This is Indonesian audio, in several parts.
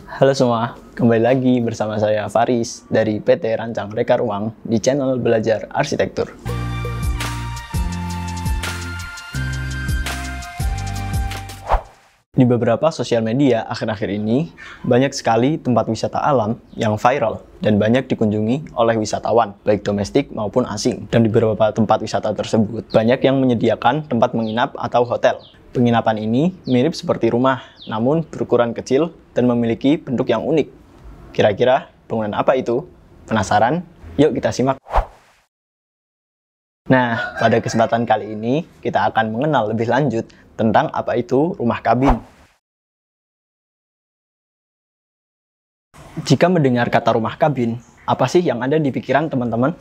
Halo semua, kembali lagi bersama saya Faris dari PT Rancang Reka Ruang di channel Belajar Arsitektur. Di beberapa sosial media akhir-akhir ini, banyak sekali tempat wisata alam yang viral dan banyak dikunjungi oleh wisatawan, baik domestik maupun asing. Dan di beberapa tempat wisata tersebut, banyak yang menyediakan tempat menginap atau hotel. Penginapan ini mirip seperti rumah, namun berukuran kecil dan memiliki bentuk yang unik. Kira-kira bangunan apa itu? Penasaran? Yuk kita simak. Nah, pada kesempatan kali ini, kita akan mengenal lebih lanjut tentang apa itu rumah kabin. Jika mendengar kata rumah kabin, apa sih yang ada di pikiran teman-teman?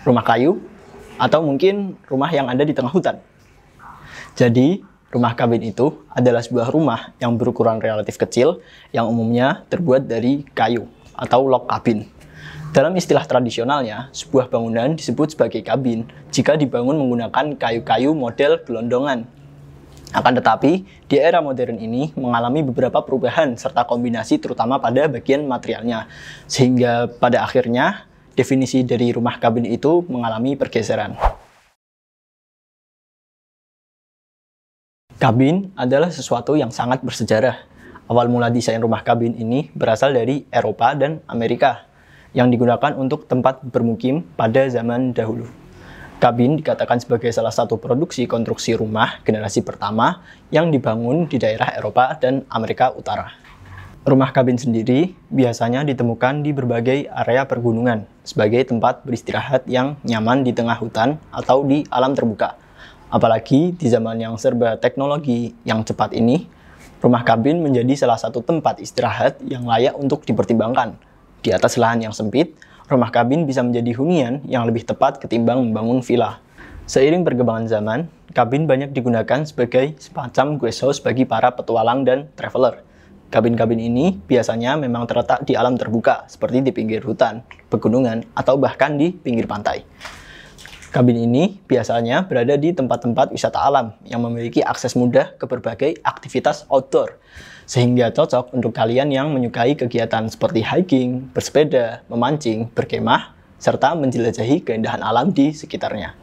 Rumah kayu? Atau mungkin rumah yang ada di tengah hutan? Jadi, rumah kabin itu adalah sebuah rumah yang berukuran relatif kecil yang umumnya terbuat dari kayu atau log kabin. Dalam istilah tradisionalnya, sebuah bangunan disebut sebagai kabin jika dibangun menggunakan kayu-kayu model gelondongan. Akan tetapi, di era modern ini mengalami beberapa perubahan serta kombinasi terutama pada bagian materialnya. Sehingga pada akhirnya, definisi dari rumah kabin itu mengalami pergeseran. Kabin adalah sesuatu yang sangat bersejarah. Awal mula desain rumah kabin ini berasal dari Eropa dan Amerika, yang digunakan untuk tempat bermukim pada zaman dahulu. Kabin dikatakan sebagai salah satu produksi konstruksi rumah generasi pertama yang dibangun di daerah Eropa dan Amerika Utara. Rumah kabin sendiri biasanya ditemukan di berbagai area pergunungan sebagai tempat beristirahat yang nyaman di tengah hutan atau di alam terbuka. Apalagi di zaman yang serba teknologi yang cepat ini, rumah kabin menjadi salah satu tempat istirahat yang layak untuk dipertimbangkan. Di atas lahan yang sempit, rumah kabin bisa menjadi hunian yang lebih tepat ketimbang membangun villa. Seiring perkembangan zaman, kabin banyak digunakan sebagai semacam guest house bagi para petualang dan traveler. Kabin-kabin ini biasanya memang terletak di alam terbuka, seperti di pinggir hutan, pegunungan, atau bahkan di pinggir pantai. Kabin ini biasanya berada di tempat-tempat wisata alam yang memiliki akses mudah ke berbagai aktivitas outdoor, sehingga cocok untuk kalian yang menyukai kegiatan seperti hiking, bersepeda, memancing, berkemah, serta menjelajahi keindahan alam di sekitarnya.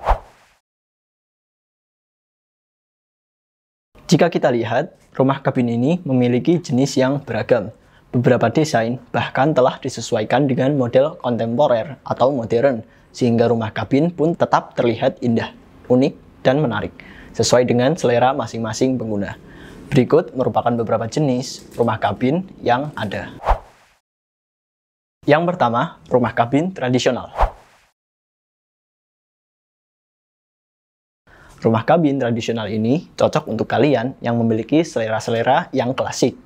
Jika kita lihat, rumah kabin ini memiliki jenis yang beragam. Beberapa desain bahkan telah disesuaikan dengan model kontemporer atau modern, sehingga rumah kabin pun tetap terlihat indah, unik, dan menarik, sesuai dengan selera masing-masing pengguna. Berikut merupakan beberapa jenis rumah kabin yang ada. Yang pertama, rumah kabin tradisional. Rumah kabin tradisional ini cocok untuk kalian yang memiliki selera-selera yang klasik.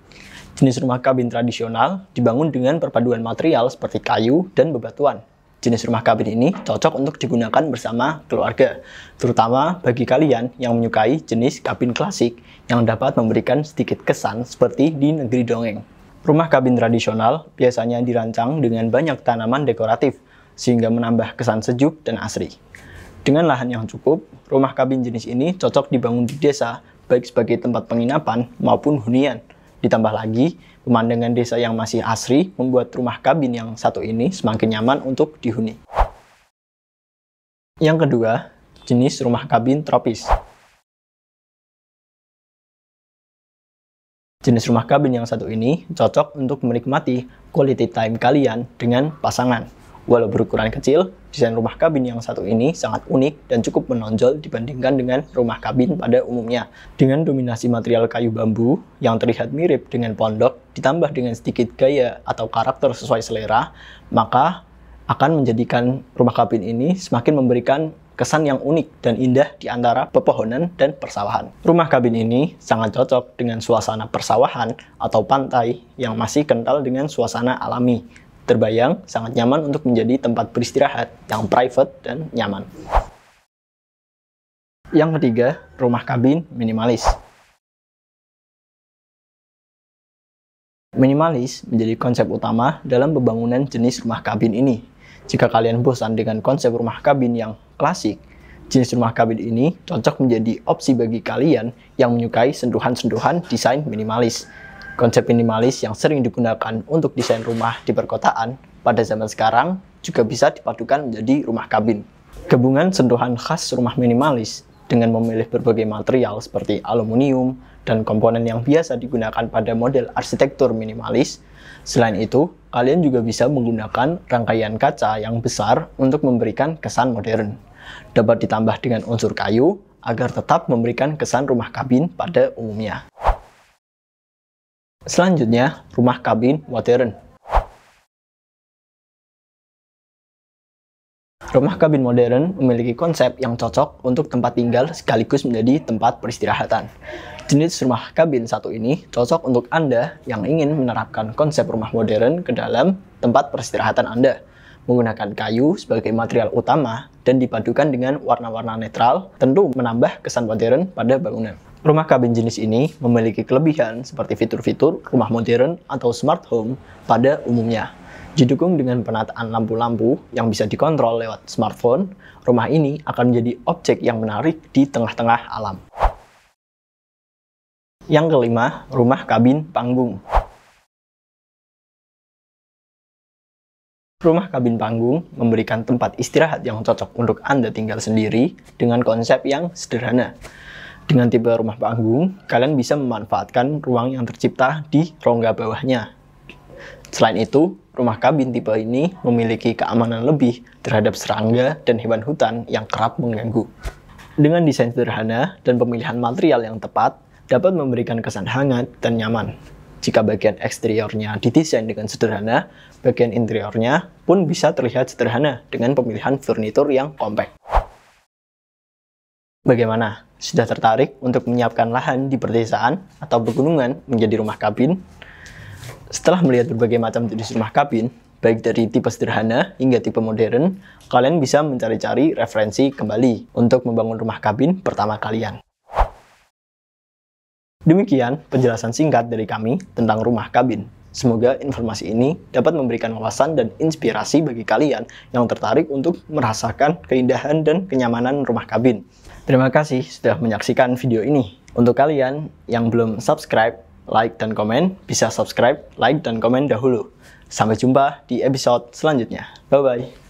Jenis rumah kabin tradisional dibangun dengan perpaduan material seperti kayu dan bebatuan. Jenis rumah kabin ini cocok untuk digunakan bersama keluarga, terutama bagi kalian yang menyukai jenis kabin klasik yang dapat memberikan sedikit kesan seperti di negeri dongeng. Rumah kabin tradisional biasanya dirancang dengan banyak tanaman dekoratif, sehingga menambah kesan sejuk dan asri. Dengan lahan yang cukup, rumah kabin jenis ini cocok dibangun di desa, baik sebagai tempat penginapan maupun hunian. Ditambah lagi, pemandangan desa yang masih asri membuat rumah kabin yang satu ini semakin nyaman untuk dihuni. Yang kedua, jenis rumah kabin tropis. Jenis rumah kabin yang satu ini cocok untuk menikmati quality time kalian dengan pasangan. Walau berukuran kecil, desain rumah kabin yang satu ini sangat unik dan cukup menonjol dibandingkan dengan rumah kabin pada umumnya. Dengan dominasi material kayu bambu yang terlihat mirip dengan pondok, ditambah dengan sedikit gaya atau karakter sesuai selera, maka akan menjadikan rumah kabin ini semakin memberikan kesan yang unik dan indah di antara pepohonan dan persawahan. Rumah kabin ini sangat cocok dengan suasana persawahan atau pantai yang masih kental dengan suasana alami. Terbayang sangat nyaman untuk menjadi tempat beristirahat yang private dan nyaman. Yang ketiga, rumah kabin minimalis. Minimalis menjadi konsep utama dalam pembangunan jenis rumah kabin ini. Jika kalian bosan dengan konsep rumah kabin yang klasik, jenis rumah kabin ini cocok menjadi opsi bagi kalian yang menyukai sentuhan-sentuhan desain minimalis. Konsep minimalis yang sering digunakan untuk desain rumah di perkotaan pada zaman sekarang juga bisa dipadukan menjadi rumah kabin. Gabungan sentuhan khas rumah minimalis dengan memilih berbagai material seperti aluminium dan komponen yang biasa digunakan pada model arsitektur minimalis. Selain itu, kalian juga bisa menggunakan rangkaian kaca yang besar untuk memberikan kesan modern. Dapat ditambah dengan unsur kayu agar tetap memberikan kesan rumah kabin pada umumnya. Selanjutnya, rumah kabin modern. Rumah kabin modern memiliki konsep yang cocok untuk tempat tinggal sekaligus menjadi tempat peristirahatan. Jenis rumah kabin satu ini cocok untuk Anda yang ingin menerapkan konsep rumah modern ke dalam tempat peristirahatan Anda, menggunakan kayu sebagai material utama dan dipadukan dengan warna-warna netral, tentu menambah kesan modern pada bangunan. Rumah kabin jenis ini memiliki kelebihan seperti fitur-fitur rumah modern atau smart home pada umumnya. Didukung dengan penataan lampu-lampu yang bisa dikontrol lewat smartphone, rumah ini akan menjadi objek yang menarik di tengah-tengah alam. Yang kelima, rumah kabin panggung. Rumah kabin panggung memberikan tempat istirahat yang cocok untuk Anda tinggal sendiri dengan konsep yang sederhana. Dengan tipe rumah panggung, kalian bisa memanfaatkan ruang yang tercipta di rongga bawahnya. Selain itu, rumah kabin tipe ini memiliki keamanan lebih terhadap serangga dan hewan hutan yang kerap mengganggu. Dengan desain sederhana dan pemilihan material yang tepat, dapat memberikan kesan hangat dan nyaman. Jika bagian eksteriornya didesain dengan sederhana, bagian interiornya pun bisa terlihat sederhana dengan pemilihan furnitur yang kompak. Bagaimana? Sudah tertarik untuk menyiapkan lahan di perdesaan atau pegunungan menjadi rumah kabin? Setelah melihat berbagai macam jenis rumah kabin, baik dari tipe sederhana hingga tipe modern, kalian bisa mencari-cari referensi kembali untuk membangun rumah kabin pertama kalian. Demikian penjelasan singkat dari kami tentang rumah kabin. Semoga informasi ini dapat memberikan wawasan dan inspirasi bagi kalian yang tertarik untuk merasakan keindahan dan kenyamanan rumah kabin. Terima kasih sudah menyaksikan video ini. Untuk kalian yang belum subscribe, like, dan komen, bisa subscribe, like, dan komen dahulu. Sampai jumpa di episode selanjutnya. Bye-bye.